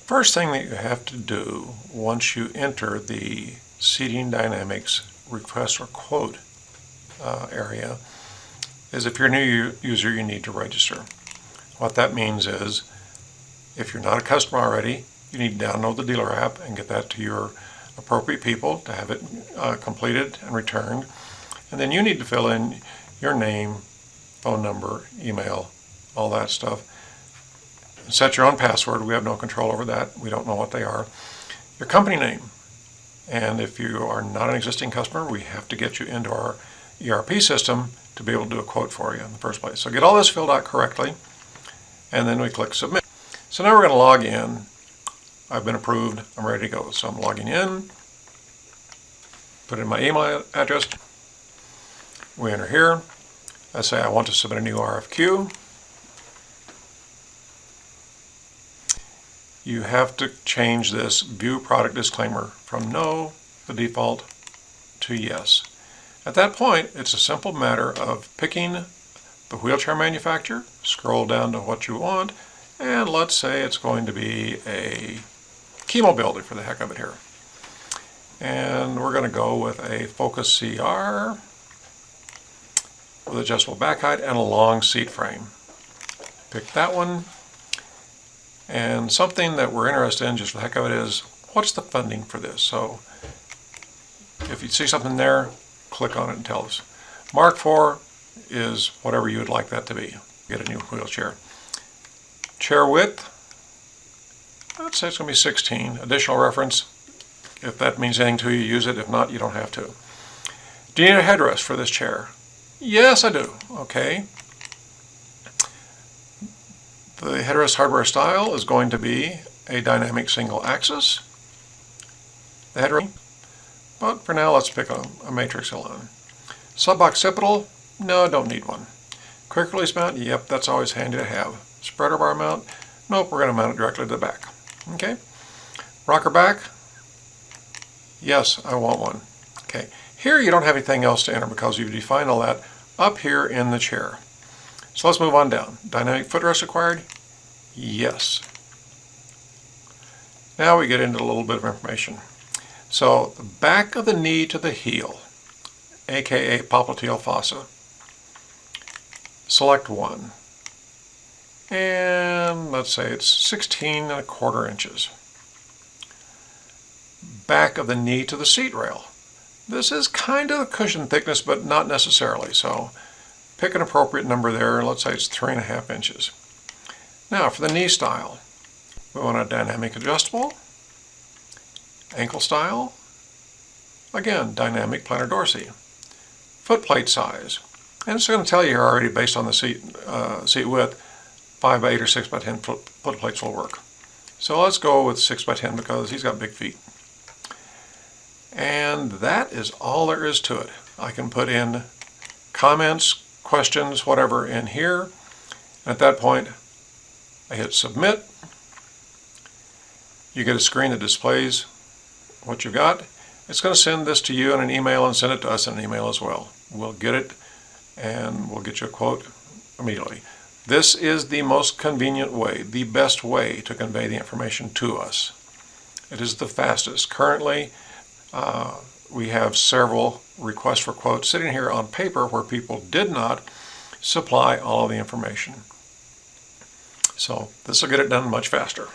First thing that you have to do once you enter the Seating Dynamics request or quote area is if you're a new user, you need to register. What that means is if you're not a customer already, you need to download the dealer app and get that to your appropriate people to have it completed and returned. And then you need to fill in your name, phone number, email, all that stuff. Set your own password. We have no control over that. We don't know what they are. Your company name. And if you are not an existing customer, we have to get you into our ERP system to be able to do a quote for you in the first place. So get all this filled out correctly, and then we click submit. So now we're going to log in. I've been approved. I'm ready to go. So I'm logging in. Put in my email address. We enter here. I say I want to submit a new RFQ. You have to change this view product disclaimer from no, the default, to yes. At that point, it's a simple matter of picking the wheelchair manufacturer, scroll down to what you want, and let's say it's going to be a chemo builder for the heck of it here. And we're going to go with a Focus CR with adjustable back height and a long seat frame. Pick that one. And something that we're interested in, just for the heck of it, is what's the funding for this? So if you see something there, click on it and tell us. Mark 4 is whatever you would like that to be. Get a new wheelchair. Chair width, let's say it's going to be 16. Additional reference, if that means anything to you, use it. If not, you don't have to. Do you need a headrest for this chair? Yes, I do. Okay. The headrest hardware style is going to be a dynamic single axis. The headrest, but for now let's pick a matrix alone. Sub-occipital, no, I don't need one. Quick release mount, yep, that's always handy to have. Spreader bar mount, nope, we're going to mount it directly to the back. Okay. Rocker back, yes, I want one. Okay. Here you don't have anything else to enter because you've defined all that up here in the chair. So let's move on down. Dynamic footrest required? Yes. Now we get into a little bit of information. So the back of the knee to the heel, aka popliteal fossa. Select one. And let's say it's 16¼ inches. Back of the knee to the seat rail. This is kind of a cushion thickness, but not necessarily. So pick an appropriate number there. Let's say it's 3½ inches. Now for the knee style, we want a dynamic adjustable, ankle style, again, dynamic plantar dorsi, foot plate size, and it's going to tell you here already based on the seat width, 5x8 or 6x10 foot plates will work. So let's go with 6x10 because he's got big feet. And that is all there is to it. I can put in comments, questions, whatever in here. At that point, I hit submit. You get a screen that displays what you've got. It's going to send this to you in an email and send it to us in an email as well. We'll get it and we'll get you a quote immediately. This is the most convenient way, the best way to convey the information to us. It is the fastest. Currently, we have several requests for quotes sitting here on paper where people did not supply all of the information. So this will get it done much faster.